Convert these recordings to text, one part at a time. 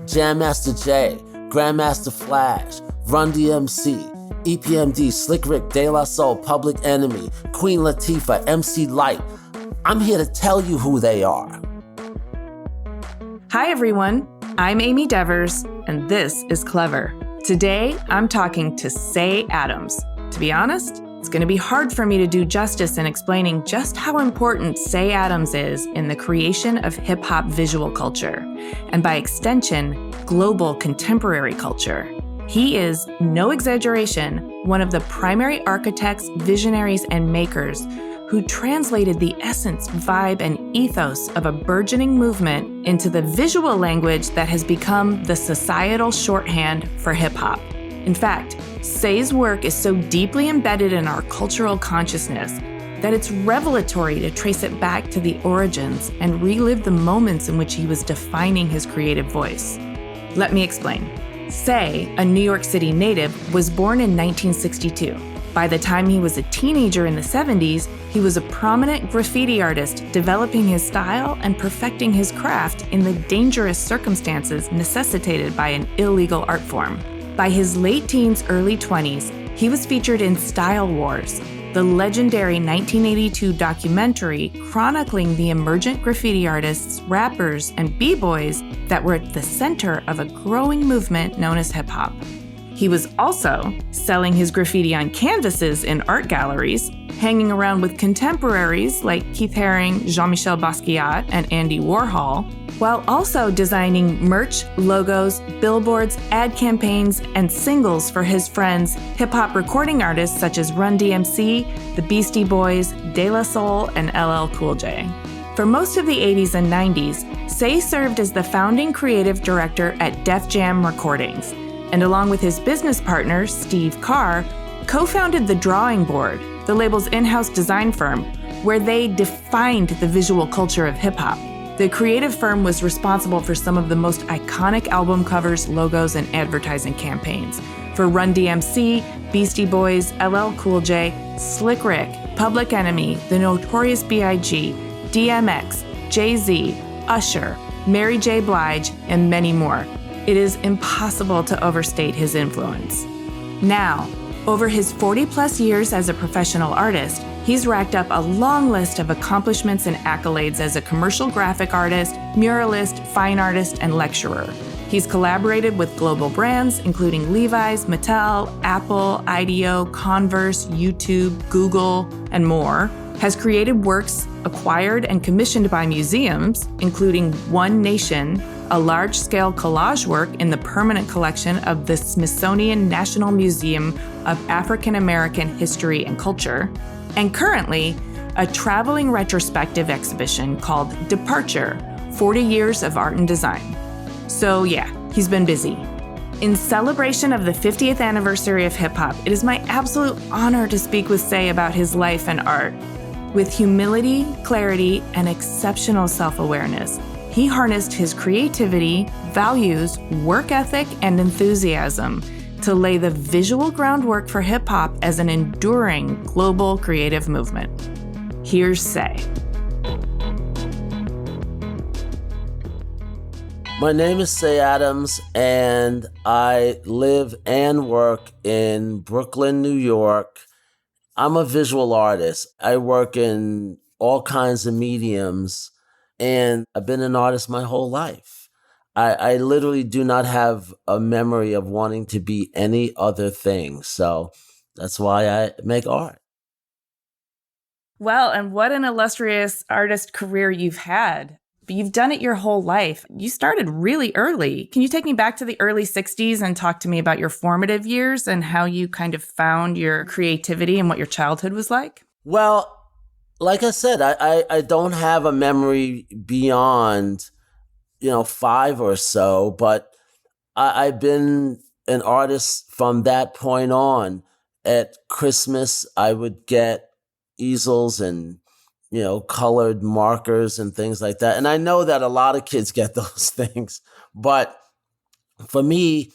Jam Master Jay, Grandmaster Flash, Run DMC, EPMD, Slick Rick, De La Soul, Public Enemy, Queen Latifah, MC Lyte. I'm here to tell you who they are. Hi everyone, I'm Amy Devers, and this is Clever. Today, I'm talking to Cey Adams. To be honest, it's going to be hard for me to do justice in explaining just how important Cey Adams is in the creation of hip-hop visual culture, and by extension, global contemporary culture. He is, no exaggeration, one of the primary architects, visionaries, and makers who translated the essence, vibe, and ethos of a burgeoning movement into the visual language that has become the societal shorthand for hip-hop. In fact, Cey's work is so deeply embedded in our cultural consciousness that it's revelatory to trace it back to the origins and relive the moments in which he was defining his creative voice. Let me explain. Cey, a New York City native, was born in 1962. By the time he was a teenager in the 70s, he was a prominent graffiti artist developing his style and perfecting his craft in the dangerous circumstances necessitated by an illegal art form. By his late teens, early 20s, he was featured in Style Wars, the legendary 1982 documentary chronicling the emergent graffiti artists, rappers, and b-boys that were at the center of a growing movement known as hip-hop. He was also selling his graffiti on canvases in art galleries, hanging around with contemporaries like Keith Haring, Jean-Michel Basquiat, and Andy Warhol, while also designing merch, logos, billboards, ad campaigns, and singles for his friends, hip-hop recording artists such as Run DMC, the Beastie Boys, De La Soul, and LL Cool J. For most of the 80s and 90s, Cey served as the founding creative director at Def Jam Recordings, and along with his business partner, Steve Carr, co-founded The Drawing Board, the label's in-house design firm, where they defined the visual culture of hip-hop. The creative firm was responsible for some of the most iconic album covers, logos, and advertising campaigns for Run DMC, Beastie Boys, LL Cool J, Slick Rick, Public Enemy, The Notorious B.I.G., DMX, Jay-Z, Usher, Mary J. Blige, and many more. It is impossible to overstate his influence. Now, over his 40-plus years as a professional artist, he's racked up a long list of accomplishments and accolades as a commercial graphic artist, muralist, fine artist, and lecturer. He's collaborated with global brands, including Levi's, Mattel, Apple, IDEO, Converse, YouTube, Google, and more, has created works acquired and commissioned by museums, including One Nation, a large-scale collage work in the permanent collection of the Smithsonian National Museum of African American History and Culture, and currently, a traveling retrospective exhibition called Departure, 40 Years of Art and Design. So yeah, he's been busy. In celebration of the 50th anniversary of hip-hop, it is my absolute honor to speak with Cey about his life and art. With humility, clarity, and exceptional self-awareness, he harnessed his creativity, values, work ethic, and enthusiasm to lay the visual groundwork for hip-hop as an enduring global creative movement. Here's Cey. My name is Cey Adams, and I live and work in Brooklyn, New York. I'm a visual artist. I work in all kinds of mediums, and I've been an artist my whole life. I literally do not have a memory of wanting to be any other thing. So that's why I make art. Well, and what an illustrious artist career you've had. You've done it your whole life. You started really early. Can you take me back to the early 60s and talk to me about your formative years and how you kind of found your creativity and what your childhood was like? Well, like I said, I don't have a memory beyond 5 or so, but I've been an artist from that point on. At Christmas, I would get easels and, colored markers and things like that. And I know that a lot of kids get those things, but for me,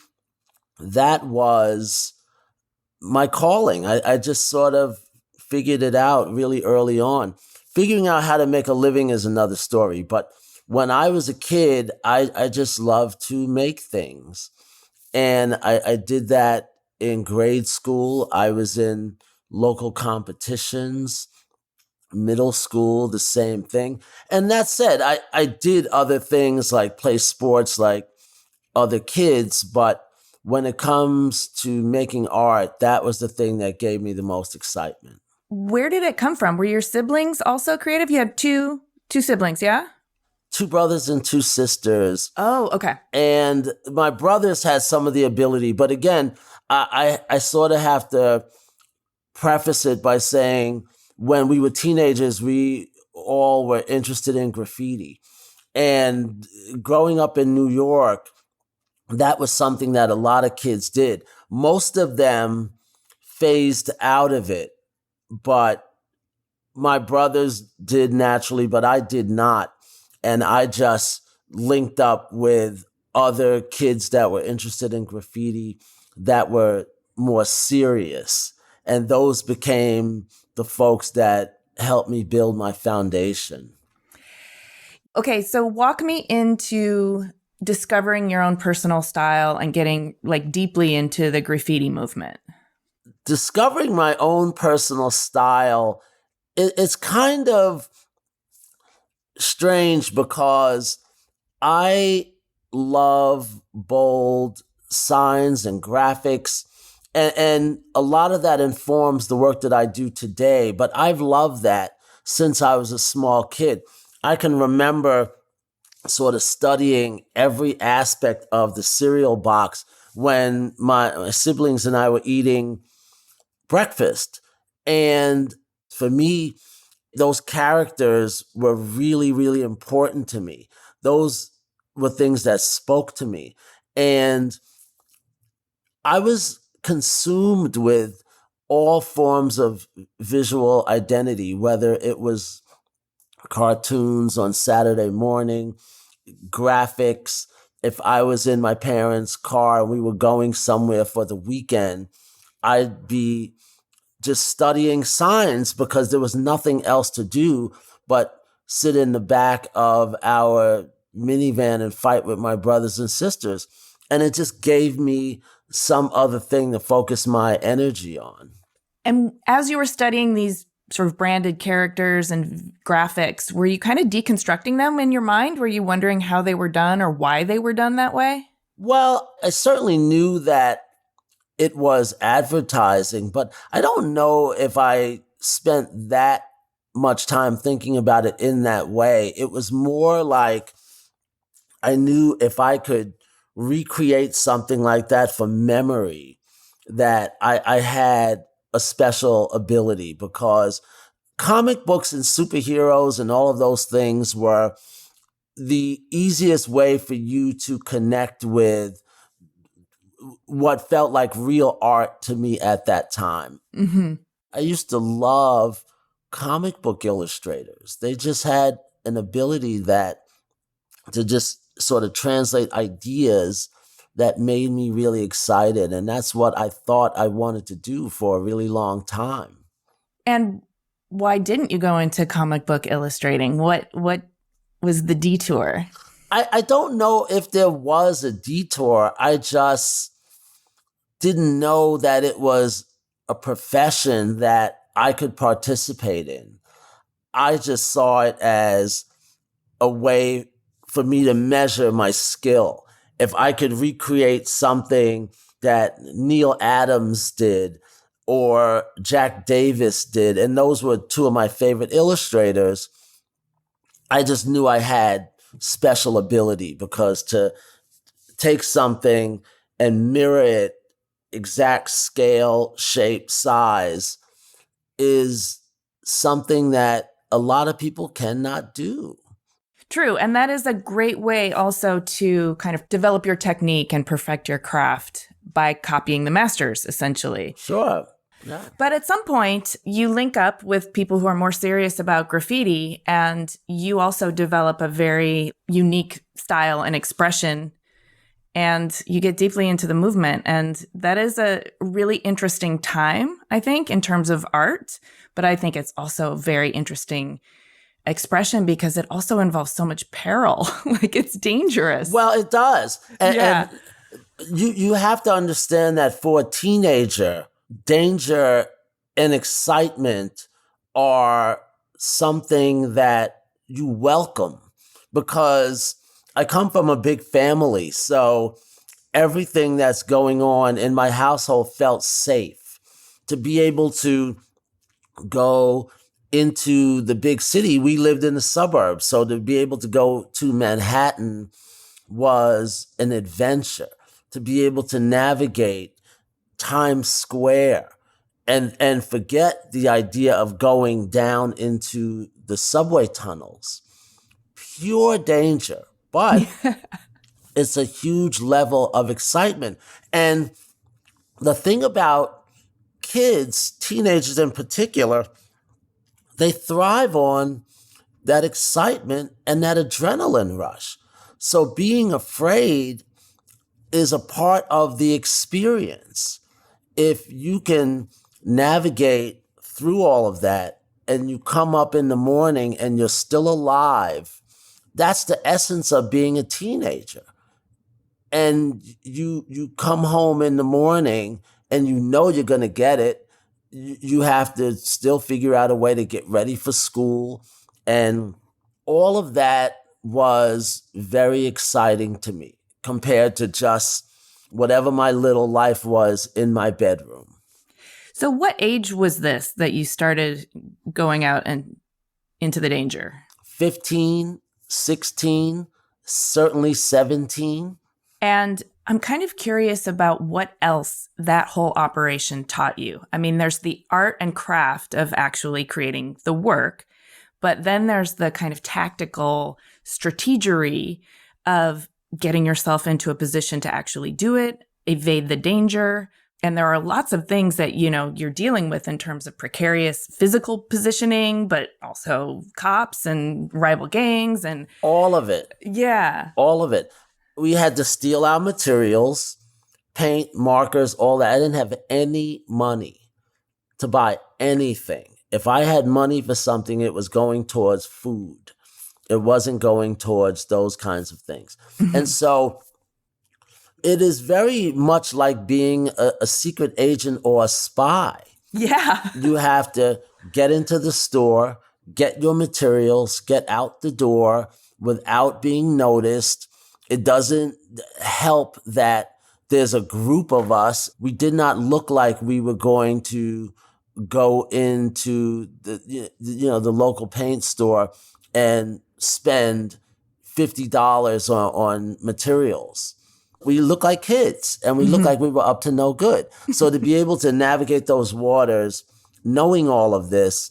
that was my calling. I just sort of figured it out really early on. Figuring out how to make a living is another story, but when I was a kid, I just loved to make things. And I did that in grade school. I was in local competitions, middle school, the same thing. And that said, I did other things like play sports like other kids, but when it comes to making art, that was the thing that gave me the most excitement. Where did it come from? Were your siblings also creative? You had two siblings, yeah? 2 brothers and 2 sisters. Oh, okay. And my brothers had some of the ability, but again, I sort of have to preface it by saying when we were teenagers, we all were interested in graffiti. And growing up in New York, that was something that a lot of kids did. Most of them phased out of it, but my brothers did naturally, but I did not. And I just linked up with other kids that were interested in graffiti that were more serious. And those became the folks that helped me build my foundation. Okay, so walk me into discovering your own personal style and getting like deeply into the graffiti movement. Discovering my own personal style, it's kind of strange because I love bold signs and graphics, and a lot of that informs the work that I do today. But I've loved that since I was a small kid. I can remember sort of studying every aspect of the cereal box when my siblings and I were eating breakfast. And for me, those characters were really, really important to me. Those were things that spoke to me. And I was consumed with all forms of visual identity, whether it was cartoons on Saturday morning, graphics. If I was in my parents' car and we were going somewhere for the weekend, I'd be just studying signs because there was nothing else to do but sit in the back of our minivan and fight with my brothers and sisters. And it just gave me some other thing to focus my energy on. And as you were studying these sort of branded characters and graphics, were you kind of deconstructing them in your mind? Were you wondering how they were done or why they were done that way? Well, I certainly knew that it was advertising, but I don't know if I spent that much time thinking about it in that way. It was more like I knew if I could recreate something like that from memory, that I had a special ability, because comic books and superheroes and all of those things were the easiest way for you to connect with what felt like real art to me at that time. Mm-hmm. I used to love comic book illustrators. They just had an ability that to just sort of translate ideas that made me really excited. And that's what I thought I wanted to do for a really long time. And why didn't you go into comic book illustrating? What was the detour? I don't know if there was a detour. I just didn't know that it was a profession that I could participate in. I just saw it as a way for me to measure my skill. If I could recreate something that Neil Adams did or Jack Davis did, and those were two of my favorite illustrators, I just knew I had special ability, because to take something and mirror it exact scale, shape, size is something that a lot of people cannot do. True. And that is a great way also to kind of develop your technique and perfect your craft by copying the masters, essentially. Sure. Yeah. But at some point, you link up with people who are more serious about graffiti, and you also develop a very unique style and expression, and you get deeply into the movement. And that is a really interesting time, I think, in terms of art. But I think it's also very interesting expression because it also involves so much peril. Like it's dangerous. Well, it does. Yeah. And you have to understand that for a teenager, danger and excitement are something that you welcome, because I come from a big family. So everything that's going on in my household felt safe. To be able to go into the big city, we lived in the suburbs. So to be able to go to Manhattan was an adventure. To be able to navigate Times Square and forget the idea of going down into the subway tunnels. Pure danger, but it's a huge level of excitement. And the thing about kids, teenagers in particular, they thrive on that excitement and that adrenaline rush. So being afraid is a part of the experience. If you can navigate through all of that and you come up in the morning and you're still alive, that's the essence of being a teenager. And you come home in the morning and you know you're going to get it. You have to still figure out a way to get ready for school. And all of that was very exciting to me compared to just whatever my little life was in my bedroom. So what age was this that you started going out and into the danger? 15, 16, certainly 17. And I'm kind of curious about what else that whole operation taught you. I mean, there's the art and craft of actually creating the work, but then there's the kind of tactical strategery of getting yourself into a position to actually do it, evade the danger. And there are lots of things that, you're dealing with in terms of precarious physical positioning, but also cops and rival gangs and all of it. Yeah. All of it. We had to steal our materials, paint, markers, all that. I didn't have any money to buy anything. If I had money for something, it was going towards food. It wasn't going towards those kinds of things. And so it is very much like being a secret agent or a spy. Yeah. You have to get into the store, get your materials, get out the door without being noticed. It doesn't help that there's a group of us. We did not look like we were going to go into the local paint store and spend $50 on materials. We look like kids and we look like we were up to no good. So to be able to navigate those waters, knowing all of this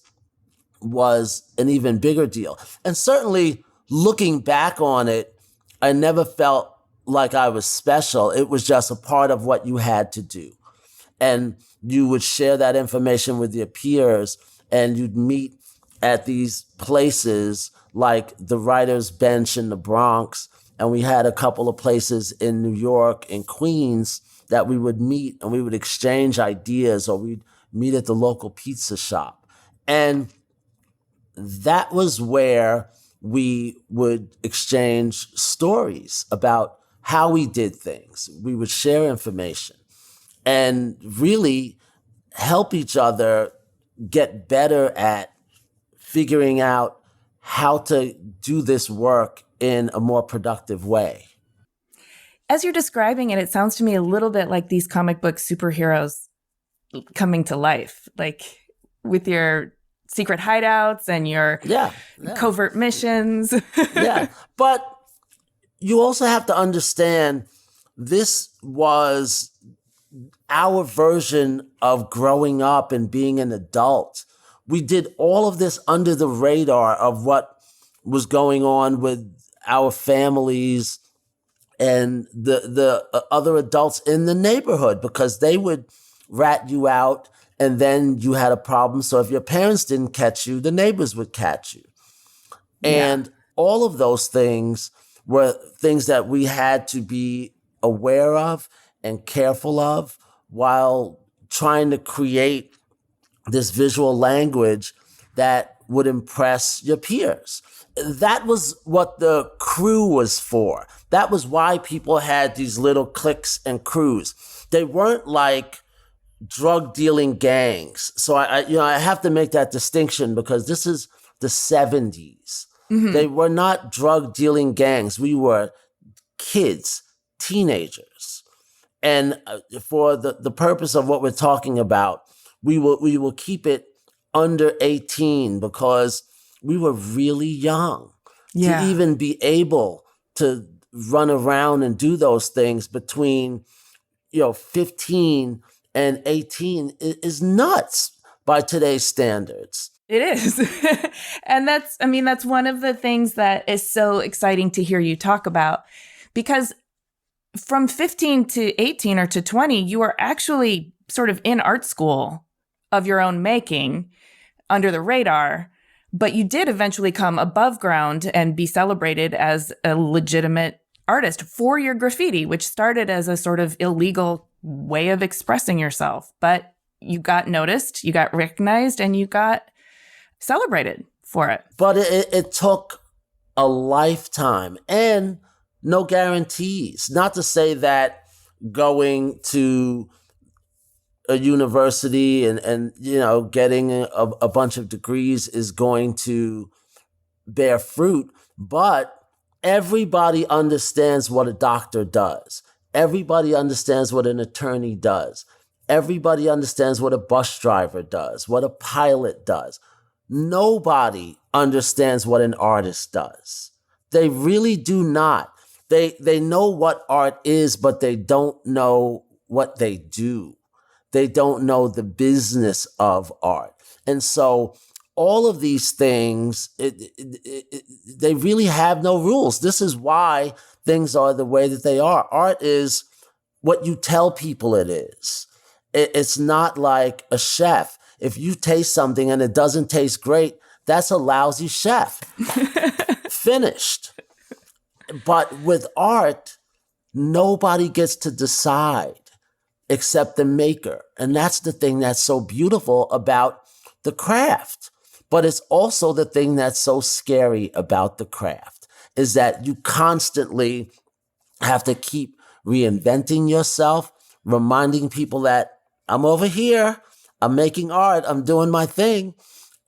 was an even bigger deal. And certainly looking back on it, I never felt like I was special. It was just a part of what you had to do. And you would share that information with your peers and you'd meet at these places like the Writer's Bench in the Bronx. And we had a couple of places in New York and Queens that we would meet and we would exchange ideas, or we'd meet at the local pizza shop. And that was where we would exchange stories about how we did things. We would share information and really help each other get better at figuring out how to do this work in a more productive way. As you're describing it, it sounds to me a little bit like these comic book superheroes coming to life, like with your secret hideouts and your covert missions. Yeah, but you also have to understand this was our version of growing up and being an adult. We did all of this under the radar of what was going on with our families and the other adults in the neighborhood, because they would rat you out and then you had a problem. So if your parents didn't catch you, the neighbors would catch you. And all of those things were things that we had to be aware of and careful of while trying to create this visual language that would impress your peers. That was what the crew was for. That was why people had these little cliques and crews. They weren't like drug dealing gangs. So I have to make that distinction because this is the 70s. They were not drug dealing gangs. We were kids, teenagers. And for the purpose of what we're talking about, we will keep it under 18 because we were really young to even be able to run around and do those things between 15 and 18 is nuts by today's standards. It is. And that's one of the things that is so exciting to hear you talk about, because from 15 to 18 or to 20, you are actually sort of in art school of your own making under the radar, but you did eventually come above ground and be celebrated as a legitimate artist for your graffiti, which started as a sort of illegal way of expressing yourself. But you got noticed, you got recognized, and you got celebrated for it. But it took a lifetime and no guarantees. Not to say that going to a university and getting a bunch of degrees is going to bear fruit, but everybody understands what a doctor does. Everybody understands what an attorney does. Everybody understands what a bus driver does, what a pilot does. Nobody understands what an artist does. They really do not. They know what art is, but they don't know what they do. They don't know the business of art. And so all of these things, they really have no rules. This is why things are the way that they are. Art is what you tell people it is. It's not like a chef. If you taste something and it doesn't taste great, that's a lousy chef. Finished. But with art, nobody gets to decide except the maker. And that's the thing that's so beautiful about the craft. But it's also the thing that's so scary about the craft, is that you constantly have to keep reinventing yourself, reminding people that I'm over here, I'm making art, I'm doing my thing,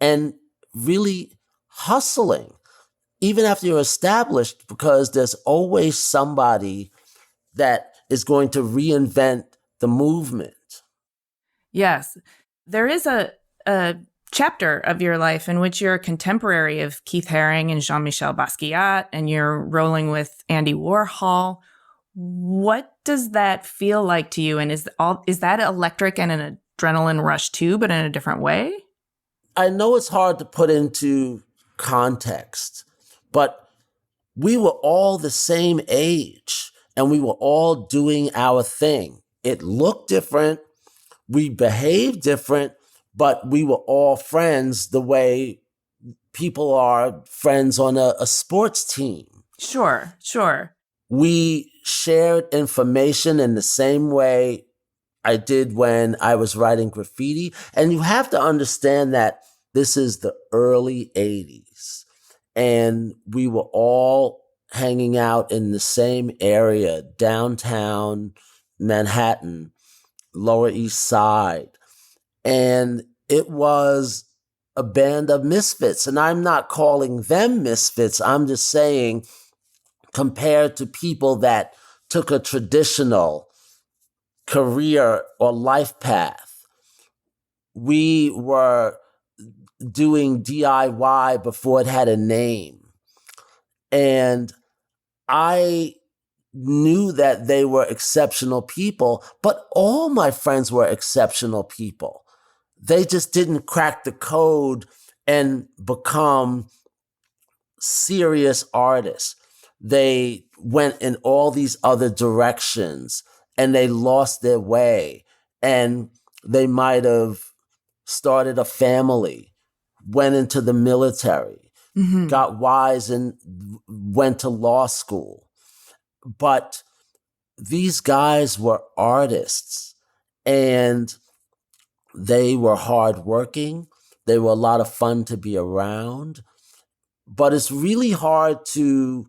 and really hustling, even after you're established, because there's always somebody that is going to reinvent the movement. Yes. There is a chapter of your life in which you're a contemporary of Keith Haring and Jean-Michel Basquiat, and you're rolling with Andy Warhol. What does that feel like to you? And is that electric and an adrenaline rush too, but in a different way? I know it's hard to put into context, but we were all the same age and we were all doing our thing. It looked different. We behaved different, but we were all friends the way people are friends on a sports team. Sure. We shared information in the same way I did when I was writing graffiti. And you have to understand that this is the early 80s. And we were all hanging out in the same area, downtown Manhattan, Lower East Side. And it was a band of misfits. And I'm not calling them misfits. I'm just saying, compared to people that took a traditional career or life path, we were doing DIY before it had a name. And I knew that they were exceptional people, but all my friends were exceptional people. They just didn't crack the code and become serious artists. They went in all these other directions and they lost their way. And they might have started a family, went into the military, got wise and went to law school. But these guys were artists and they were hardworking, They were a lot of fun to be around. But it's really hard to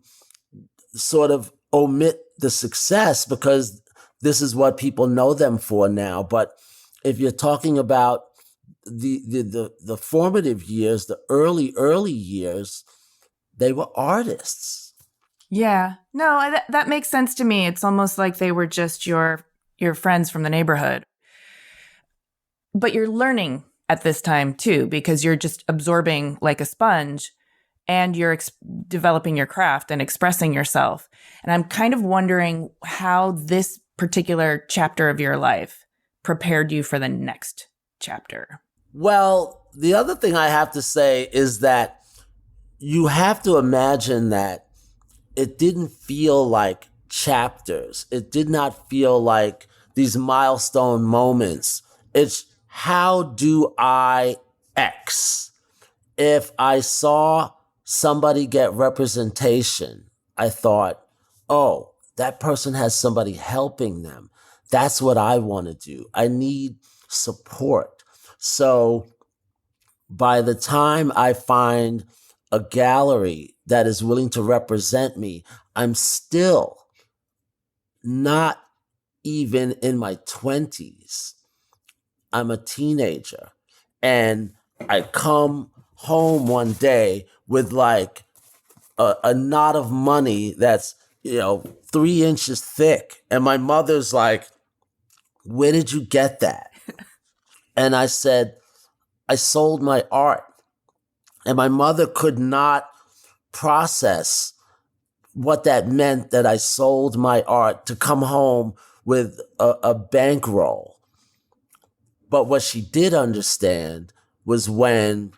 sort of omit the success because this is what people know them for now. But if you're talking about the formative years, the early years, they were artists. Yeah. No, that makes sense to me. It's almost like they were just your friends from the neighborhood. But you're learning at this time too, because you're just absorbing like a sponge and you're developing your craft and expressing yourself. And I'm kind of wondering how this particular chapter of your life prepared you for the next chapter. Well, the other thing I have to say is that you have to imagine that it didn't feel like chapters. It did not feel like these milestone moments. It's how do I X? If I saw somebody get representation, I thought, oh, that person has somebody helping them. That's what I want to do. I need support. So by the time I find a gallery that is willing to represent me, I'm still not even in my 20s. I'm a teenager. And I come home one day with like a knot of money that's, 3 inches thick. And my mother's like, where did you get that? And I said, I sold my art. And my mother could not process what that meant, that I sold my art, to come home with a bankroll. But what she did understand was when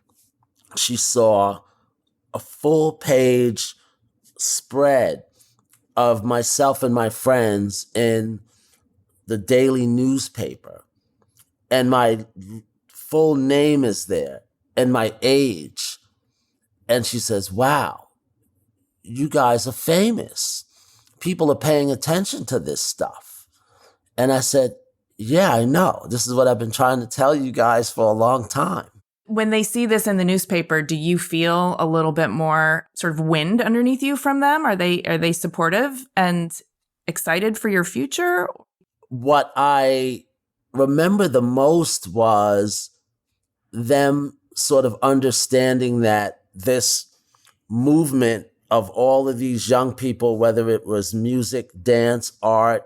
she saw a full page spread of myself and my friends in the daily newspaper. And my full name is there and my age. And she says, wow, you guys are famous. People are paying attention to this stuff. And I said, yeah, I know. This is what I've been trying to tell you guys for a long time. When they see this in the newspaper, do you feel a little bit more sort of wind underneath you from them? Are they supportive and excited for your future? What I remember the most was them sort of understanding that this movement of all of these young people, whether it was music, dance, art,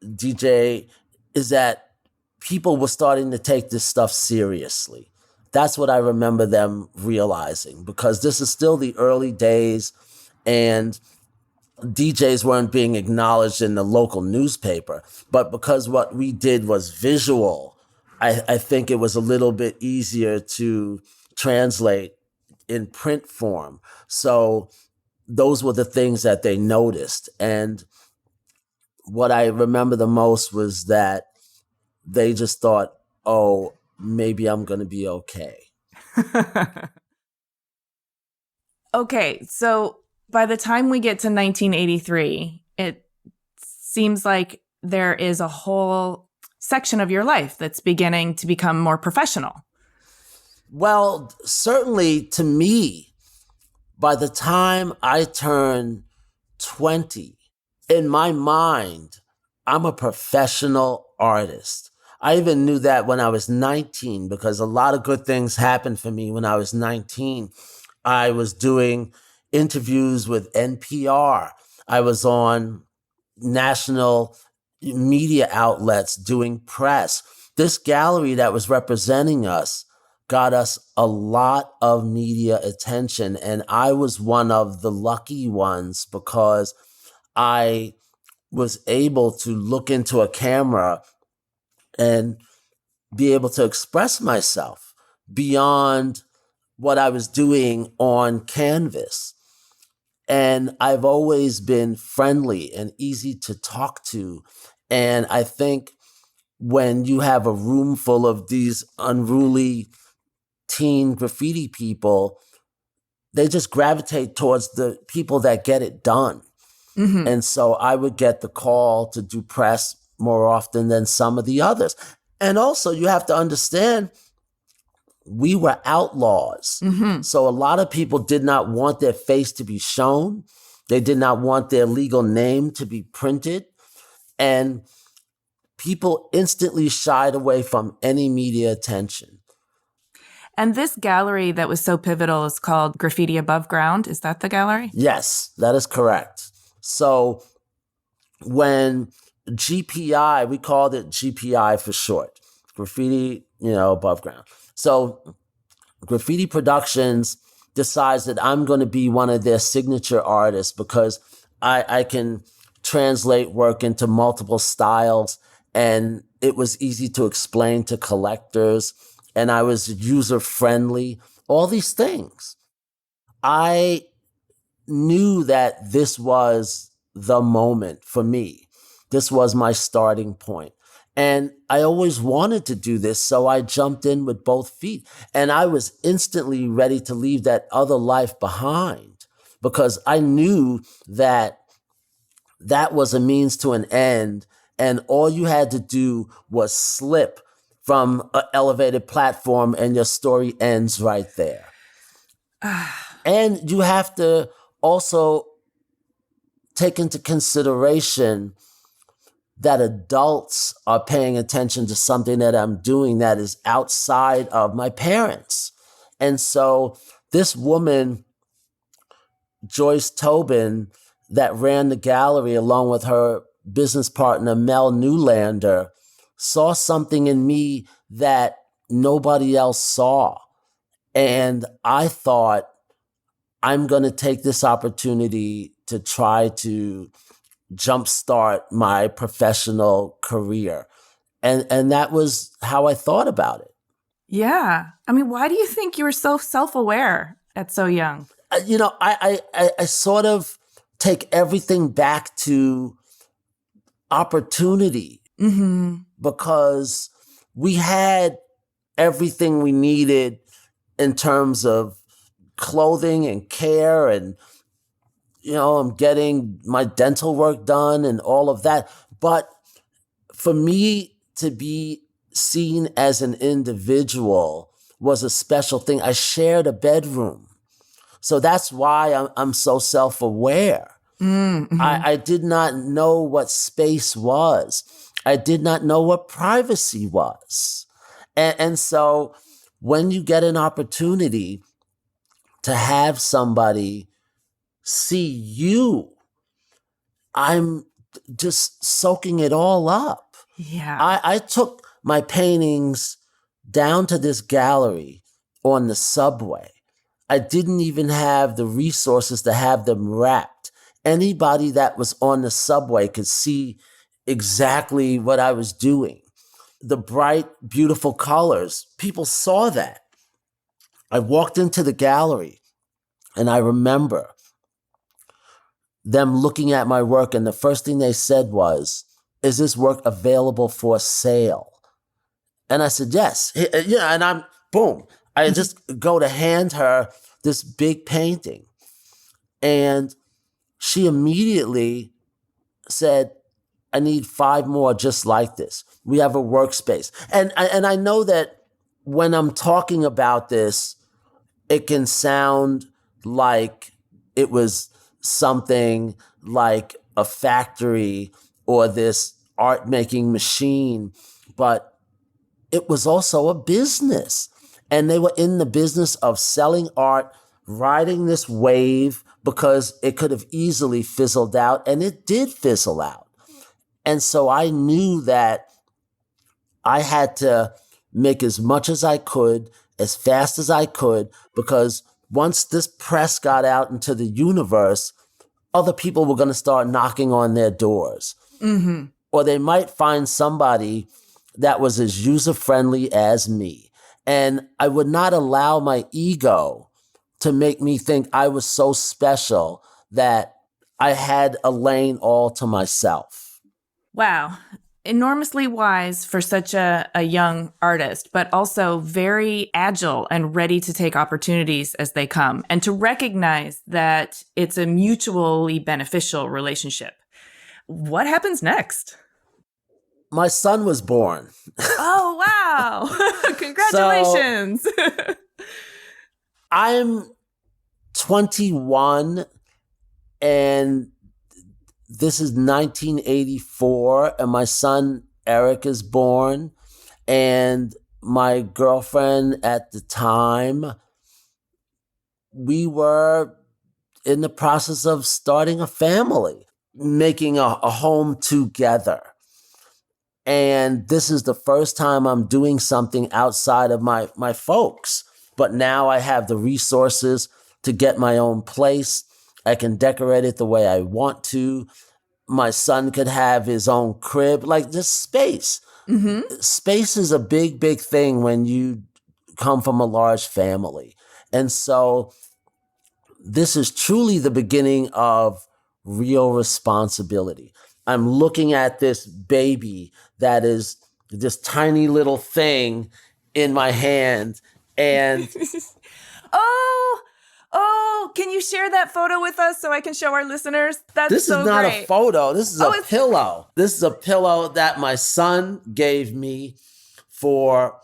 DJ, is that people were starting to take this stuff seriously. That's what I remember them realizing, because this is still the early days and DJs weren't being acknowledged in the local newspaper. But because what we did was visual, I think it was a little bit easier to translate in print form. So those were the things that they noticed. And what I remember the most was that they just thought, oh, maybe I'm going to be okay. Okay, so by the time we get to 1983, it seems like there is a whole section of your life that's beginning to become more professional. Well, certainly to me, by the time I turned 20, in my mind, I'm a professional artist. I even knew that when I was 19, because a lot of good things happened for me when I was 19. I was doing interviews with NPR. I was on national media outlets doing press. This gallery that was representing us got us a lot of media attention. And I was one of the lucky ones because I was able to look into a camera and be able to express myself beyond what I was doing on canvas. And I've always been friendly and easy to talk to. And I think when you have a room full of these unruly teen graffiti people, they just gravitate towards the people that get it done. Mm-hmm. And so I would get the call to do press more often than some of the others. And also you have to understand, we were outlaws. Mm-hmm. So a lot of people did not want their face to be shown. They did not want their legal name to be printed. And people instantly shied away from any media attention. And this gallery that was so pivotal is called Graffiti Above Ground. Is that the gallery? Yes, that is correct. So when GPI, we called it GPI for short, Graffiti, Above Ground. So Graffiti Productions decides that I'm going to be one of their signature artists because I can translate work into multiple styles, and it was easy to explain to collectors, and I was user-friendly, all these things. I knew that this was the moment for me. This was my starting point. And I always wanted to do this, so I jumped in with both feet. And I was instantly ready to leave that other life behind because I knew that that was a means to an end. And all you had to do was slip from an elevated platform and your story ends right there. And you have to also take into consideration that adults are paying attention to something that I'm doing that is outside of my parents. And so this woman, Joyce Tobin, that ran the gallery along with her business partner, Mel Newlander, saw something in me that nobody else saw. And I thought, I'm going to take this opportunity to try to jumpstart my professional career. And that was how I thought about it. Yeah. I mean, why do you think you were so self-aware at so young? I sort of take everything back to opportunity because we had everything we needed in terms of clothing and care, and I'm getting my dental work done and all of that. But for me to be seen as an individual was a special thing. I shared a bedroom. So that's why I'm so self-aware. Mm-hmm. I did not know what space was. I did not know what privacy was. And so when you get an opportunity to have somebody see you, I'm just soaking it all up. Yeah. I took my paintings down to this gallery on the subway. I didn't even have the resources to have them wrapped. Anybody that was on the subway could see exactly what I was doing. The bright, beautiful colors, people saw that. I walked into the gallery and I remember them looking at my work, and the first thing they said was, "Is this work available for sale?" And I said, "Yes." Yeah, and I'm, boom. I just go to hand her this big painting. And she immediately said, "I need 5 more just like this. We have a workspace." And I know that when I'm talking about this, it can sound like it was something like a factory or this art making machine, but it was also a business. And they were in the business of selling art, riding this wave, because it could have easily fizzled out, and it did fizzle out. And so I knew that I had to make as much as I could, as fast as I could, because once this press got out into the universe, other people were going to start knocking on their doors. Mm-hmm. Or they might find somebody that was as user-friendly as me. And I would not allow my ego to make me think I was so special that I had a lane all to myself. Wow. Enormously wise for such a young artist, but also very agile and ready to take opportunities as they come, and to recognize that it's a mutually beneficial relationship. What happens next? my son was born. Oh, wow. Congratulations. So, I'm 21 and this is 1984 and my son Eric is born, and my girlfriend at the time, we were in the process of starting a family, making a home together. And this is the first time I'm doing something outside of my folks. But now I have the resources to get my own place. I can decorate it the way I want to. My son could have his own crib, like just space. Mm-hmm. Space is a big, big thing when you come from a large family. And so this is truly the beginning of real responsibility. I'm looking at this baby that is this tiny little thing in my hand. And Oh, can you share that photo with us so I can show our listeners? That's this so is not great. A photo. This is a pillow. This is a pillow that my son gave me for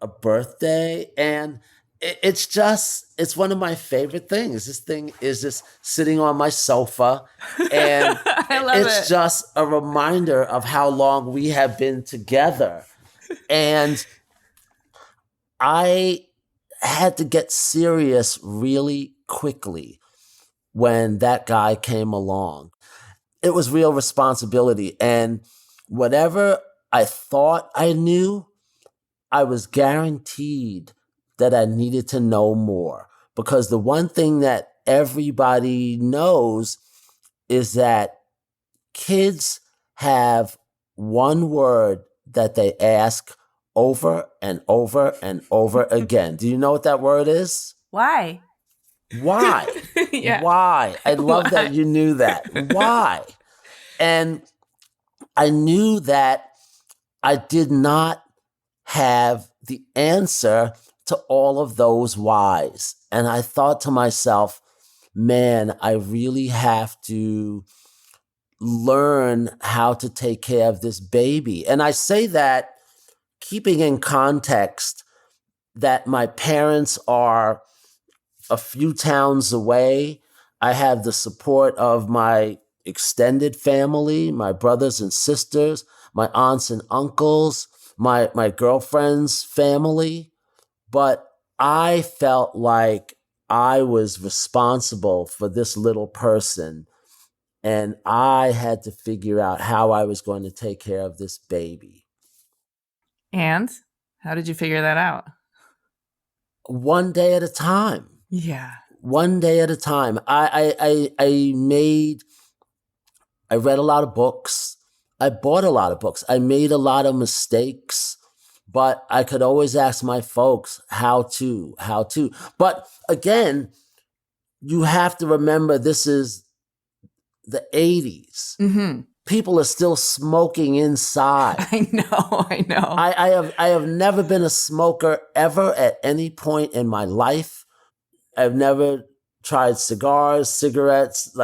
a birthday. And it's one of my favorite things. This thing is just sitting on my sofa. And I love it's just a reminder of how long we have been together. And I had to get serious really quickly when that guy came along. It was real responsibility. And whatever I thought I knew, I was guaranteed that I needed to know more. Because the one thing that everybody knows is that kids have one word that they ask over and over and over again. Do you know what that word is? Why? Why? Yeah. Why? I love that you knew that. Why? And I knew that I did not have the answer to all of those whys. And I thought to myself, man, I really have to learn how to take care of this baby. And I say that keeping in context that my parents are a few towns away. I have the support of my extended family, my brothers and sisters, my aunts and uncles, my girlfriend's family. But I felt like I was responsible for this little person. And I had to figure out how I was going to take care of this baby. And how did you figure that out? One day at a time. Yeah. One day at a time. I read a lot of books. I bought a lot of books. I made a lot of mistakes, but I could always ask my folks how to. But again, you have to remember this is the 80s. Mm-hmm. People are still smoking inside. I know. I have never been a smoker ever at any point in my life. I've never tried cigars, cigarettes,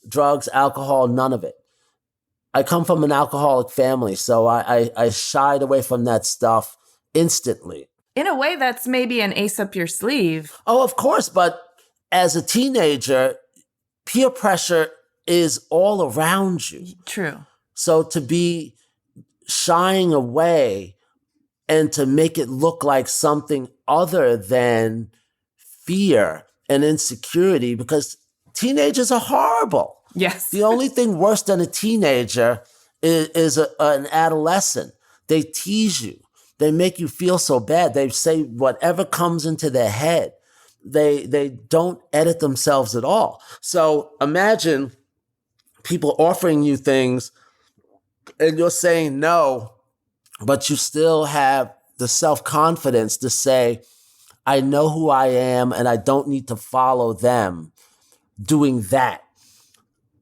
drugs, alcohol, none of it. I come from an alcoholic family, so I shied away from that stuff instantly. In a way, that's maybe an ace up your sleeve. Oh, of course. But as a teenager, peer pressure is all around you. True. So to be shying away and to make it look like something other than fear and insecurity, because teenagers are horrible. Yes. The only thing worse than a teenager is an adolescent. They tease you. They make you feel so bad. They say whatever comes into their head. They don't edit themselves at all. So imagine people offering you things and you're saying no, but you still have the self-confidence to say, I know who I am and I don't need to follow them doing that.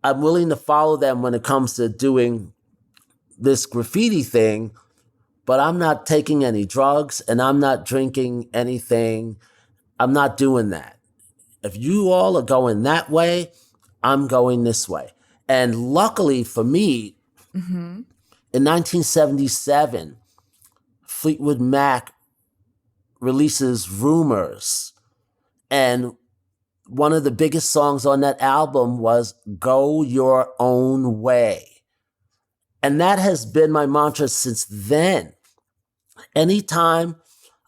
I'm willing to follow them when it comes to doing this graffiti thing, but I'm not taking any drugs and I'm not drinking anything. I'm not doing that. If you all are going that way, I'm going this way. And luckily for me, mm-hmm. In 1977, Fleetwood Mac releases Rumors, and one of the biggest songs on that album was Go Your Own Way. And that has been my mantra since then. Anytime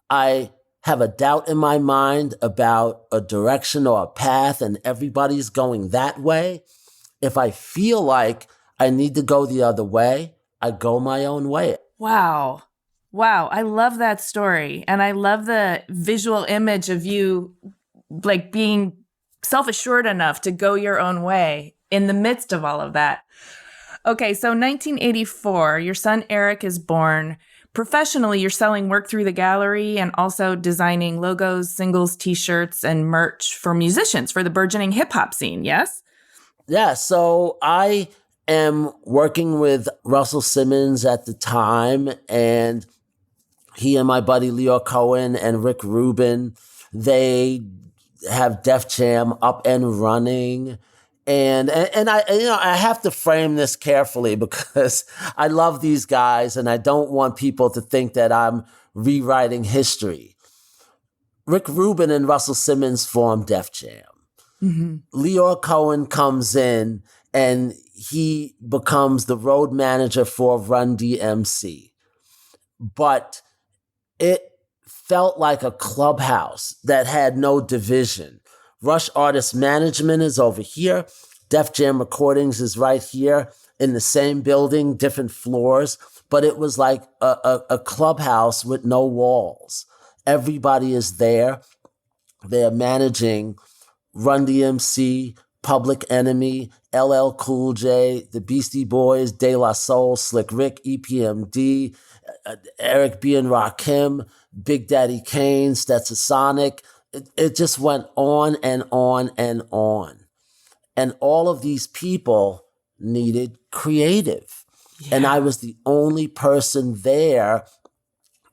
I have a doubt in my mind about a direction or a path and everybody's going that way, if I feel like I need to go the other way, I go my own way. Wow. Wow. I love that story. And I love the visual image of you like being self-assured enough to go your own way in the midst of all of that. Okay, so 1984, your son Eric is born. Professionally, you're selling work through the gallery and also designing logos, singles, t-shirts, and merch for musicians for the burgeoning hip-hop scene, yes? Yeah, so I am working with Russell Simmons at the time, and he and my buddy Lyor Cohen and Rick Rubin, they have Def Jam up and running. And I have to frame this carefully because I love these guys and I don't want people to think that I'm rewriting history. Rick Rubin and Russell Simmons formed Def Jam. Mm-hmm. Lyor Cohen comes in and he becomes the road manager for Run DMC. But it felt like a clubhouse that had no division. Rush Artist Management is over here. Def Jam Recordings is right here in the same building, different floors. But it was like a clubhouse with no walls. Everybody is there. They're managing Run DMC, Public Enemy, LL Cool J, the Beastie Boys, De La Soul, Slick Rick, EPMD, Eric B. and Rakim, Big Daddy Kane, Stetsasonic. It just went on and on and on. And all of these people needed creative. Yeah. And I was the only person there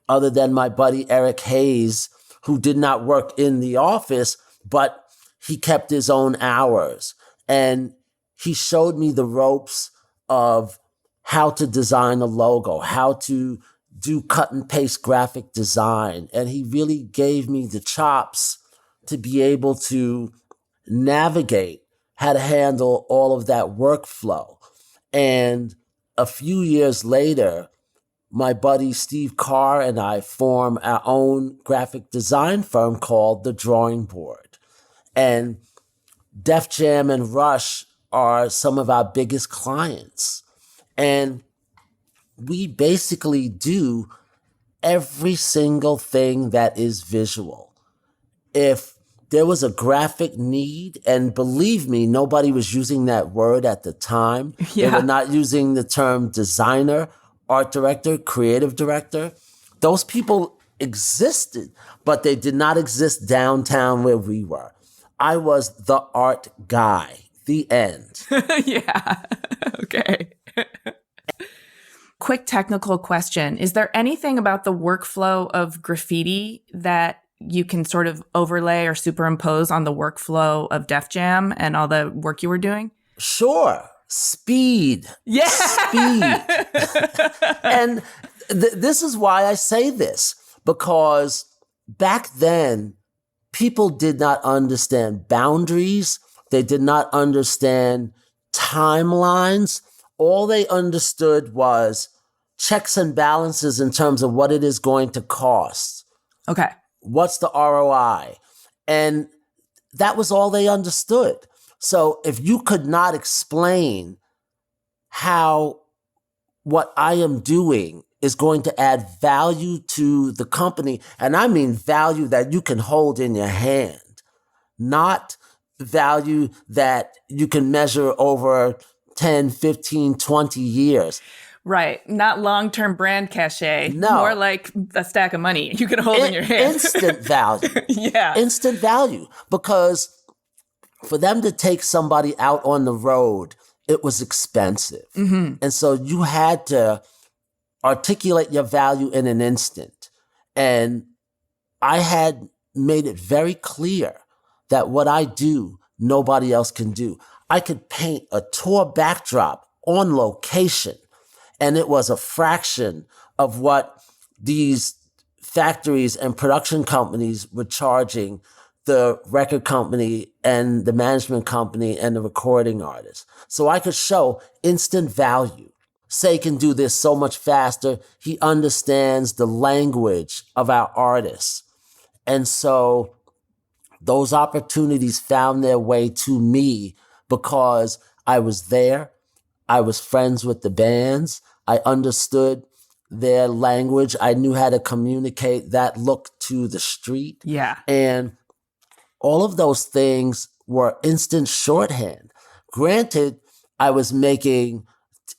other than my buddy Eric Hayes, who did not work in the office, but he kept his own hours. And he showed me the ropes of how to design a logo, how to do cut and paste graphic design. And he really gave me the chops to be able to navigate how to handle all of that workflow. And a few years later, my buddy Steve Carr and I form our own graphic design firm called The Drawing Board. And Def Jam and Rush are some of our biggest clients. And we basically do every single thing that is visual. If there was a graphic need, and believe me, nobody was using that word at the time. Yeah. They were not using the term designer, art director, creative director. Those people existed, but they did not exist downtown where we were. I was the art guy. The end. Yeah. Okay. Quick technical question. Is there anything about the workflow of graffiti that you can sort of overlay or superimpose on the workflow of Def Jam and all the work you were doing? Sure. Speed. Yeah. Speed. And this is why I say this, because back then, people did not understand boundaries. They did not understand timelines. All they understood was checks and balances in terms of what it is going to cost. Okay. What's the ROI? And that was all they understood. So if you could not explain how what I am doing is going to add value to the company, and I mean value that you can hold in your hand, not value that you can measure over 10, 15, 20 years. Right. Not long-term brand cachet. No. More like a stack of money you can hold in your hand. Instant value. Yeah. Instant value. Because for them to take somebody out on the road, it was expensive. Mm-hmm. And so you had to articulate your value in an instant. And I had made it very clear that what I do, nobody else can do. I could paint a tour backdrop on location And it was a fraction of what these factories and production companies were charging the record company and the management company and the recording artist. So I could show instant value. Say can do this so much faster. He understands the language of our artists. And so those opportunities found their way to me because I was there. I was friends with the bands. I understood their language. I knew how to communicate that look to the street. Yeah. And all of those things were instant shorthand. Granted, I was making,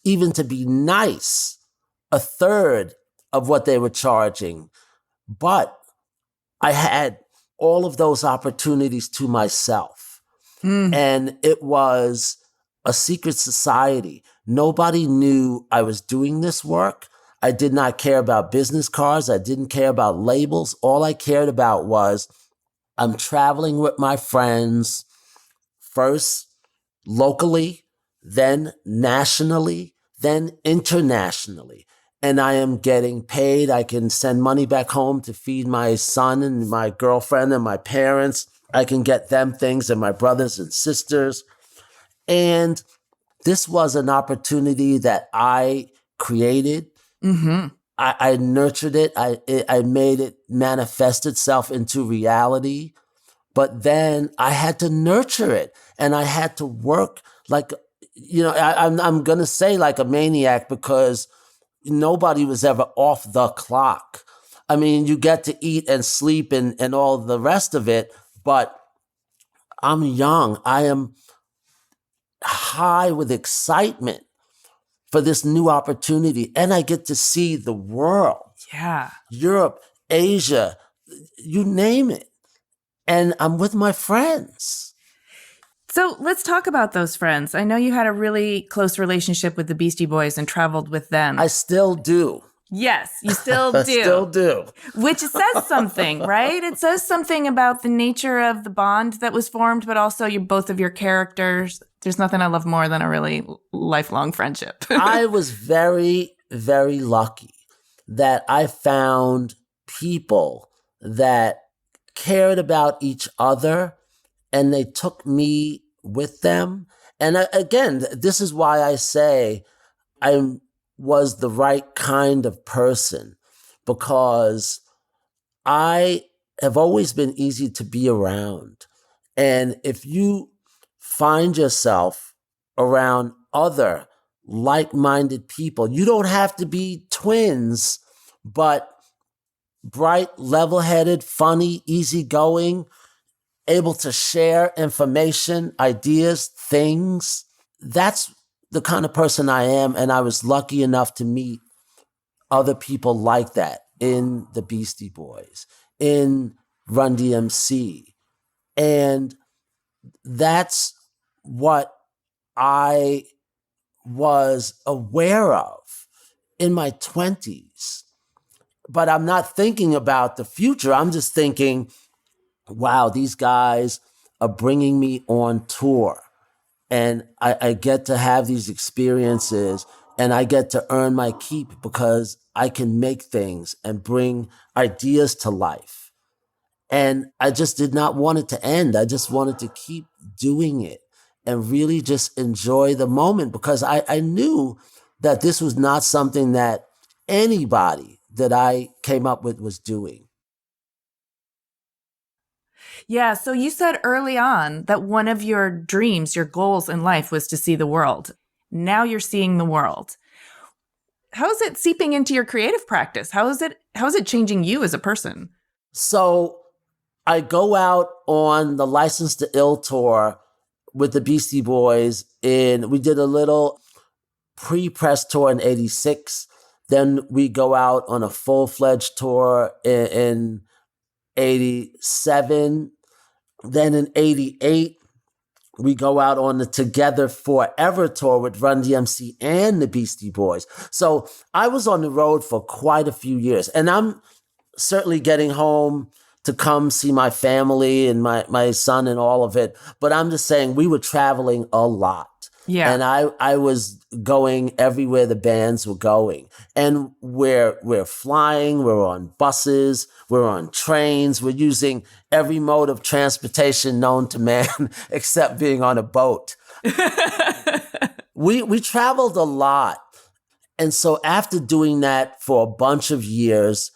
even to be nice, a third of what they were charging. But I had all of those opportunities to myself. And it was a secret society. Nobody knew I was doing this work. I did not care about business cards. I didn't care about labels. All I cared about was I'm traveling with my friends, first locally, then nationally, then internationally. And I am getting paid. I can send money back home to feed my son and my girlfriend and my parents. I can get them things and my brothers and sisters. And this was an opportunity that I created. I nurtured it. I made it manifest itself into reality. But then I had to nurture it, and I had to work like, I'm going to say like a maniac, because nobody was ever off the clock. I mean, you get to eat and sleep and all the rest of it, but I'm young. I am high with excitement for this new opportunity. And I get to see the world. Yeah. Europe, Asia, you name it. And I'm with my friends. So let's talk about those friends. I know you had a really close relationship with the Beastie Boys and traveled with them. I still do. Yes, you still do. Still do. Which says something, right? It says something about the nature of the bond that was formed, but also both of your characters. There's nothing I love more than a really lifelong friendship. I was very, very lucky that I found people that cared about each other, and they took me with them. And again, this is why I say I was the right kind of person, because I have always been easy to be around. And if you find yourself around other like-minded people, you don't have to be twins, but bright, level-headed, funny, easygoing, able to share information, ideas, things. That's the kind of person I am. And I was lucky enough to meet other people like that in the Beastie Boys, in Run DMC. And that's what I was aware of in my 20s. But I'm not thinking about the future. I'm just thinking, wow, these guys are bringing me on tour. And I get to have these experiences, and I get to earn my keep because I can make things and bring ideas to life. And I just did not want it to end. I just wanted to keep doing it and really just enjoy the moment, because I knew that this was not something that anybody that I came up with was doing. Yeah. So you said early on that one of your dreams, your goals in life was to see the world. Now you're seeing the world. How is it seeping into your creative practice? How is it changing you as a person? So I go out on the License to Ill tour with the Beastie Boys, and we did a little pre-press tour in 86. Then we go out on a full-fledged tour in 87. Then in 88, we go out on the Together Forever tour with Run DMC and the Beastie Boys. So I was on the road for quite a few years, and I'm certainly getting home to come see my family and my son and all of it. But I'm just saying we were traveling a lot. Yeah. And I was going everywhere the bands were going. And we're flying, we're on buses, we're on trains, we're using every mode of transportation known to man except being on a boat. We traveled a lot. And so after doing that for a bunch of years,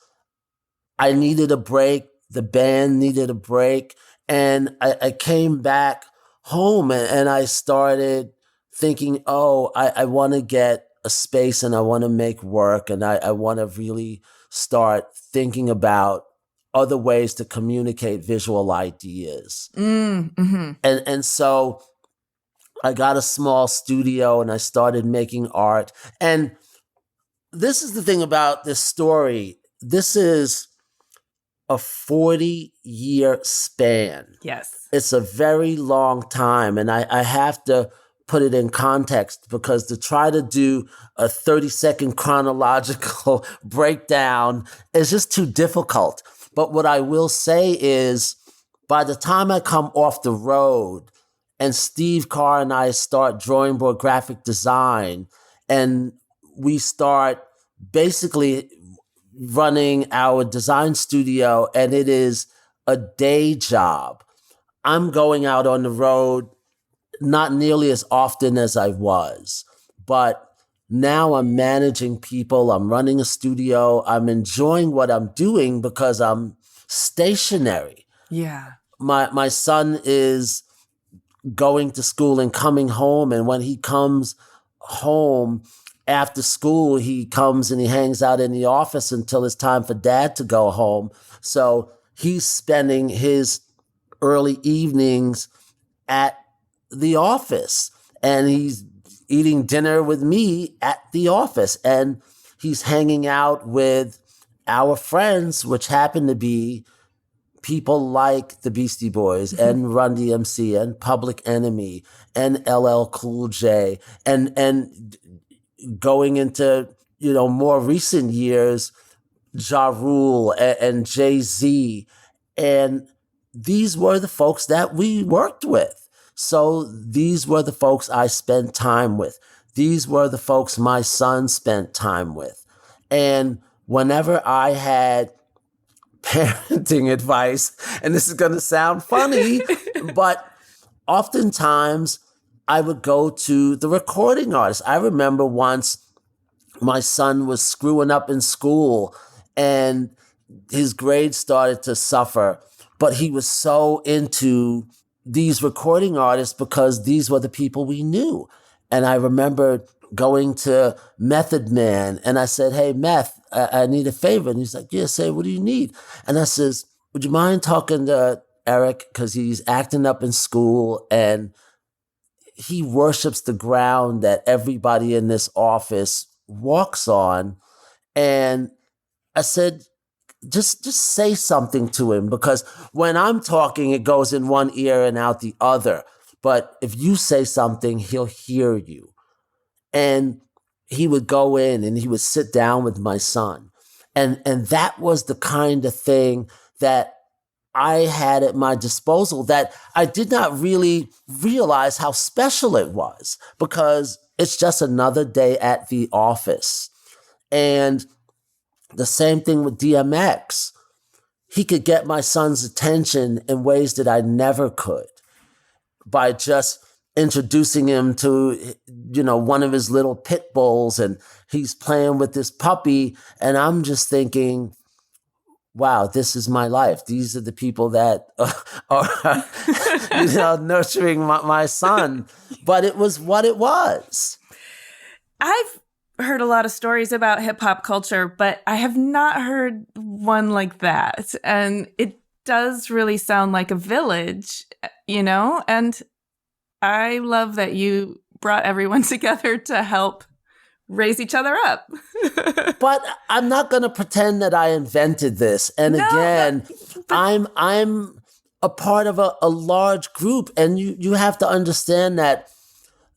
I needed a break. The band needed a break. And I came back home and I started thinking, I want to get a space and I want to make work. And I want to really start thinking about other ways to communicate visual ideas. Mm-hmm. And so I got a small studio and I started making art. And this is the thing about this story. This is a 40-year span. Yes. It's a very long time. And I have to put it in context because to try to do a 30-second chronological breakdown is just too difficult. But what I will say is by the time I come off the road and Steve Carr and I start Drawing Board Graphic Design and we start basically running our design studio and it is a day job. I'm going out on the road not nearly as often as I was, but now I'm managing people. I'm running a studio. I'm enjoying what I'm doing because I'm stationary. Yeah. My son is going to school and coming home. And when he comes home after school, he comes and he hangs out in the office until it's time for dad to go home. So he's spending his early evenings at the office and he's eating dinner with me at the office and he's hanging out with our friends, which happen to be people like the Beastie Boys and Run DMC and Public Enemy and LL Cool J and going into, more recent years, Ja Rule and Jay-Z. And these were the folks that we worked with. So these were the folks I spent time with. These were the folks my son spent time with. And whenever I had parenting advice, and this is going to sound funny, but oftentimes I would go to the recording artist. I remember once my son was screwing up in school and his grades started to suffer, but he was so into these recording artists because these were the people we knew. And I remember going to Method Man and I said, "Hey, Meth, I need a favor." And he's like, "Yeah, say, what do you need?" And I says, "Would you mind talking to Eric? Because he's acting up in school and he worships the ground that everybody in this office walks on." And I said, just say something to him because when I'm talking, it goes in one ear and out the other. But if you say something, he'll hear you. And he would go in and he would sit down with my son. And that was the kind of thing that I had at my disposal that I did not really realize how special it was because it's just another day at the office. And the same thing with DMX. He could get my son's attention in ways that I never could by just introducing him to, one of his little pit bulls and he's playing with this puppy. And I'm just thinking, wow, this is my life. These are the people that are, nurturing my son. But it was what it was. I've heard a lot of stories about hip hop culture, but I have not heard one like that. And it does really sound like a village, and I love that you brought everyone together to help raise each other up. But I'm not going to pretend that I invented this. And I'm a part of a large group. And you have to understand that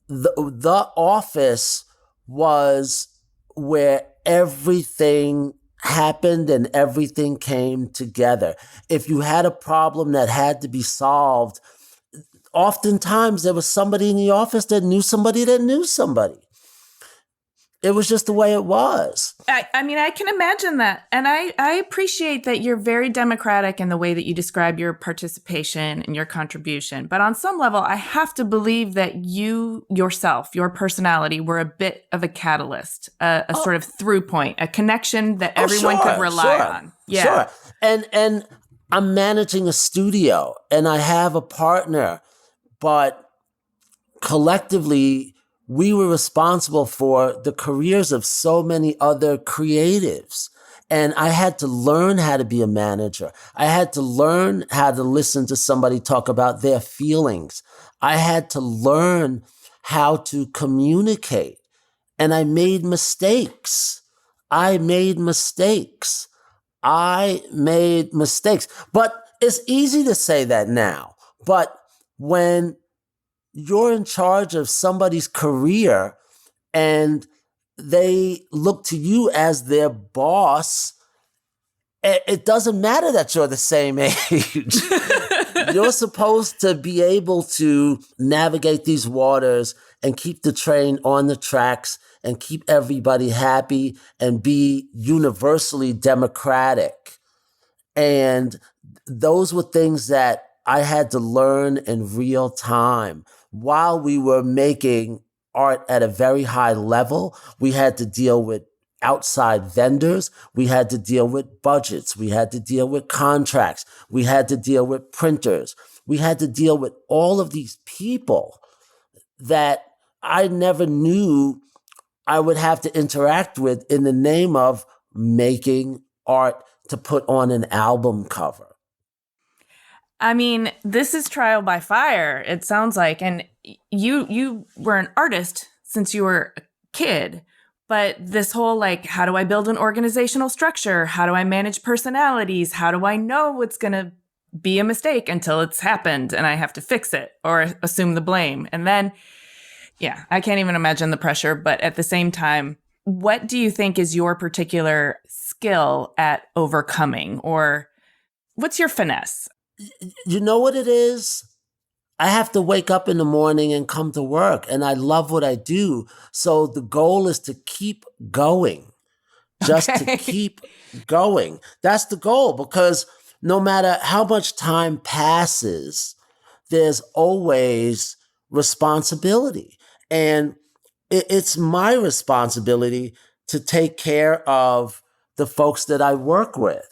the office was where everything happened and everything came together. If you had a problem that had to be solved, oftentimes there was somebody in the office that knew somebody that knew somebody. It was just the way it was. I mean, I can imagine that. And I appreciate that you're very democratic in the way that you describe your participation and your contribution. But on some level, I have to believe that you yourself, your personality, were a bit of a catalyst, a sort of through point, a connection that everyone could rely on. Yeah. Sure. And I'm managing a studio and I have a partner, but collectively, we were responsible for the careers of so many other creatives. And I had to learn how to be a manager. I had to learn how to listen to somebody talk about their feelings. I had to learn how to communicate. And I made mistakes. But it's easy to say that now. But when you're in charge of somebody's career and they look to you as their boss, it doesn't matter that you're the same age. You're supposed to be able to navigate these waters and keep the train on the tracks and keep everybody happy and be universally democratic. And those were things that I had to learn in real time. While we were making art at a very high level, we had to deal with outside vendors. We had to deal with budgets. We had to deal with contracts. We had to deal with printers. We had to deal with all of these people that I never knew I would have to interact with in the name of making art to put on an album cover. I mean, this is trial by fire, it sounds like. And you were an artist since you were a kid. But this whole, like, how do I build an organizational structure? How do I manage personalities? How do I know what's going to be a mistake until it's happened and I have to fix it or assume the blame? And then, yeah, I can't even imagine the pressure. But at the same time, what do you think is your particular skill at overcoming? Or what's your finesse? You know what it is? I have to wake up in the morning and come to work, and I love what I do. So the goal is to keep going, to keep going. That's the goal, because no matter how much time passes, there's always responsibility. And it's my responsibility to take care of the folks that I work with.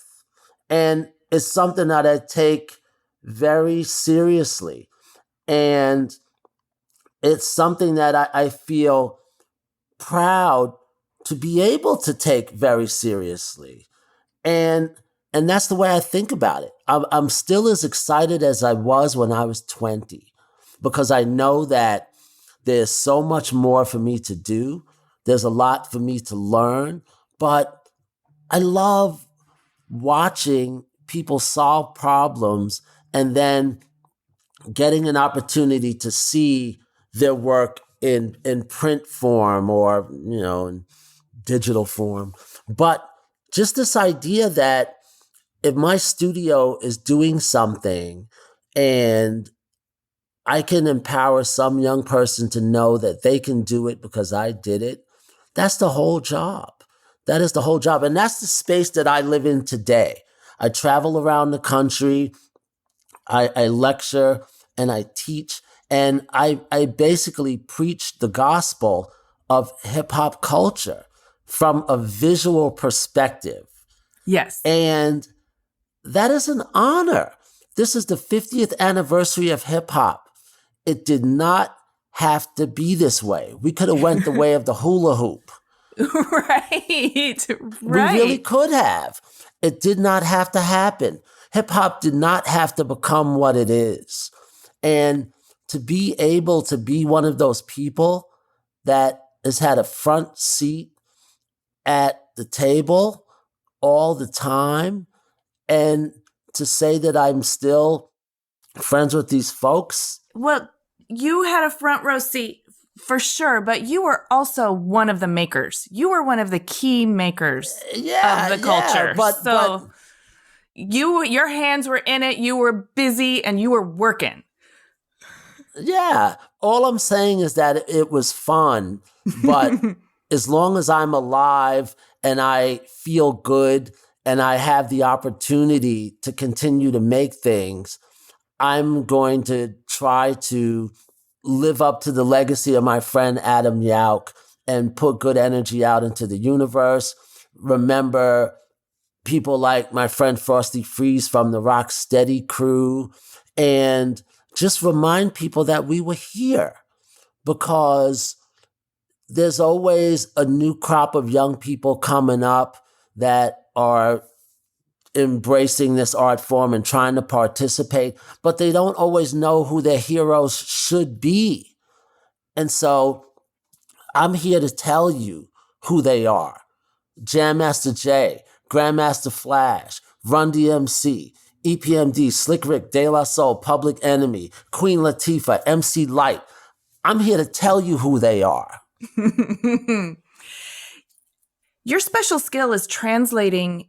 And it's something that I take very seriously. And it's something that I feel proud to be able to take very seriously. And that's the way I think about it. I'm still as excited as I was when I was 20, because I know that there's so much more for me to do. There's a lot for me to learn, but I love watching people solve problems and then getting an opportunity to see their work in print form or, in digital form. But just this idea that if my studio is doing something and I can empower some young person to know that they can do it because I did it, that's the whole job. That is the whole job. And that's the space that I live in today. I travel around the country. I lecture and I teach. And I basically preach the gospel of hip hop culture from a visual perspective. Yes. And that is an honor. This is the 50th anniversary of hip hop. It did not have to be this way. We could have went the way of the hula hoop. Right. We really could have. It did not have to happen. Hip hop did not have to become what it is. And to be able to be one of those people that has had a front seat at the table all the time, and to say that I'm still friends with these folks. Well, you had a front row seat for sure, but you were also one of the makers. You were one of the key makers of the culture. But your hands were in it. You were busy and you were working. Yeah. All I'm saying is that it was fun, but as long as I'm alive and I feel good and I have the opportunity to continue to make things, I'm going to try to live up to the legacy of my friend Adam Yauch and put good energy out into the universe. Remember people like my friend Frosty Freeze from the Rocksteady crew, and just remind people that we were here, because there's always a new crop of young people coming up that are embracing this art form and trying to participate, but they don't always know who their heroes should be. And so I'm here to tell you who they are. Jam Master Jay, Grandmaster Flash, Run DMC, EPMD, Slick Rick, De La Soul, Public Enemy, Queen Latifah, MC Lyte. I'm here to tell you who they are. Your special skill is translating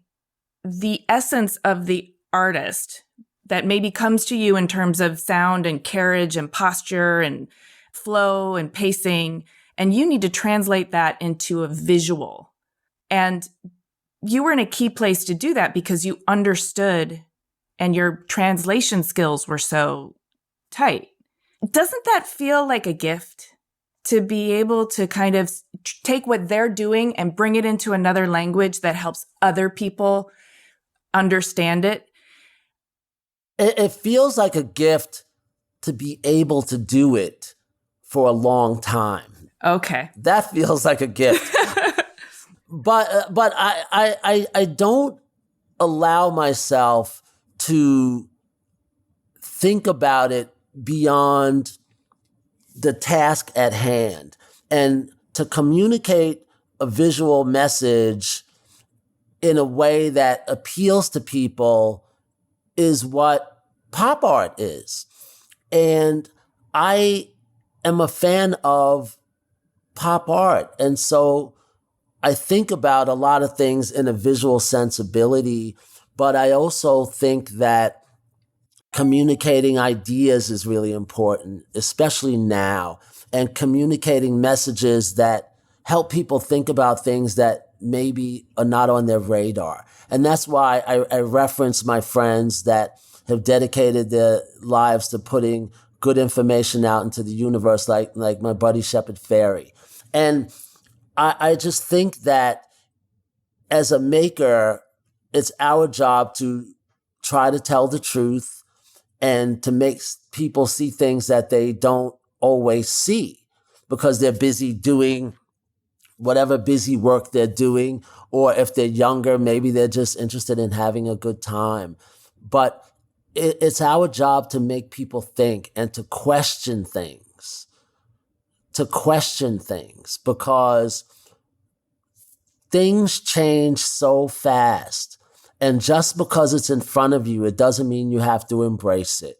the essence of the artist that maybe comes to you in terms of sound and carriage and posture and flow and pacing, and you need to translate that into a visual. And you were in a key place to do that because you understood and your translation skills were so tight. Doesn't that feel like a gift to be able to kind of take what they're doing and bring it into another language that helps other people understand it? It feels like a gift to be able to do it for a long time. Okay. That feels like a gift. But I don't allow myself to think about it beyond the task at hand, and to communicate a visual message in a way that appeals to people is what pop art is. And I am a fan of pop art. And so I think about a lot of things in a visual sensibility, but I also think that communicating ideas is really important, especially now, and communicating messages that help people think about things that maybe are not on their radar. And that's why I reference my friends that have dedicated their lives to putting good information out into the universe, like my buddy Shepard Fairey. And I just think that as a maker, it's our job to try to tell the truth and to make people see things that they don't always see because they're busy doing whatever busy work they're doing, or if they're younger, maybe they're just interested in having a good time. But it's our job to make people think and to question things, because things change so fast. And just because it's in front of you, it doesn't mean you have to embrace it.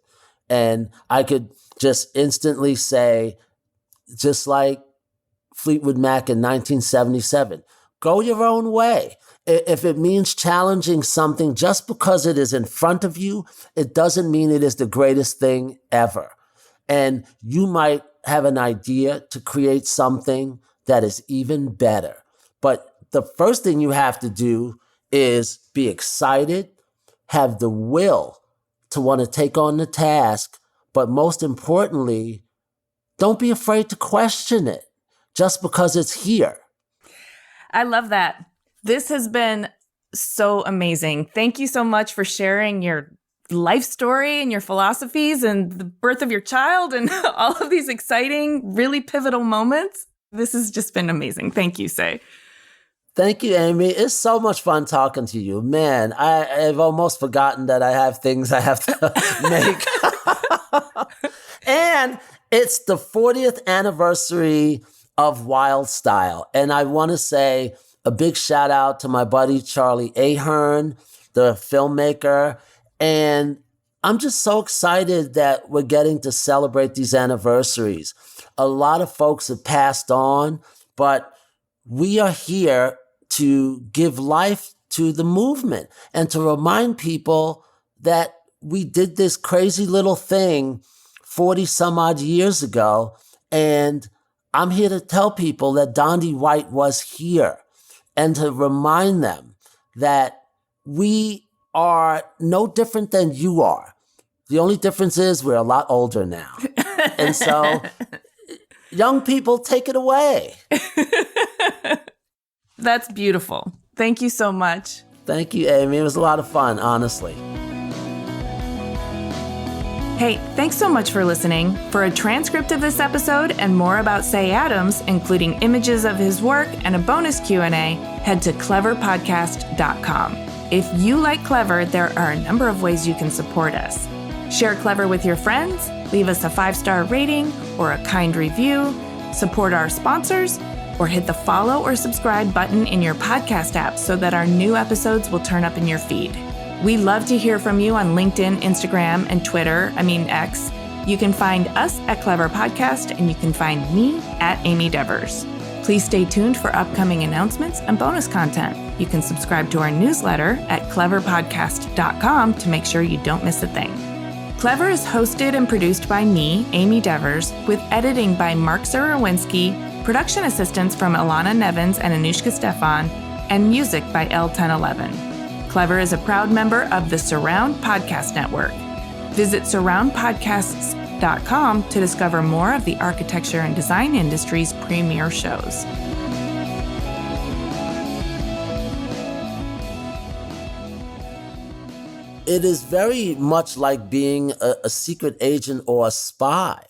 And I could just instantly say, just like Fleetwood Mac in 1977, go your own way. If it means challenging something just because it is in front of you, it doesn't mean it is the greatest thing ever. And you might have an idea to create something that is even better. But the first thing you have to do is be excited, have the will to want to take on the task, but most importantly, don't be afraid to question it just because it's here. I love that. This has been so amazing. Thank you so much for sharing your life story and your philosophies and the birth of your child and all of these exciting, really pivotal moments. This has just been amazing. Thank you, Say. Thank you, Amy. It's so much fun talking to you. Man, I've almost forgotten that I have things I have to make. And it's the 40th anniversary of Wild Style. And I want to say a big shout out to my buddy Charlie Ahern, the filmmaker. And I'm just so excited that we're getting to celebrate these anniversaries. A lot of folks have passed on, but we are here to give life to the movement and to remind people that we did this crazy little thing 40 some odd years ago. And I'm here to tell people that Dondi White was here and to remind them that we are no different than you are. The only difference is we're a lot older now. And so, young people, take it away. That's beautiful. Thank you so much. Thank you, Amy. It was a lot of fun, honestly. Hey, thanks so much for listening. For a transcript of this episode and more about Cey Adams, including images of his work and a bonus Q&A, head to cleverpodcast.com. If you like Clever, there are a number of ways you can support us. Share Clever with your friends, leave us a 5-star rating or a kind review, support our sponsors, or hit the follow or subscribe button in your podcast app so that our new episodes will turn up in your feed. We love to hear from you on LinkedIn, Instagram, and Twitter, X. You can find us at Clever Podcast, and you can find me at Amy Devers. Please stay tuned for upcoming announcements and bonus content. You can subscribe to our newsletter at cleverpodcast.com to make sure you don't miss a thing. Clever is hosted and produced by me, Amy Devers, with editing by Mark Zarowinski, production assistance from Ilana Nevins and Anushka Stefan, and music by L1011. Clever is a proud member of the Surround Podcast Network. Visit surroundpodcasts.com to discover more of the architecture and design industry's premier shows. It is very much like being a secret agent or a spy.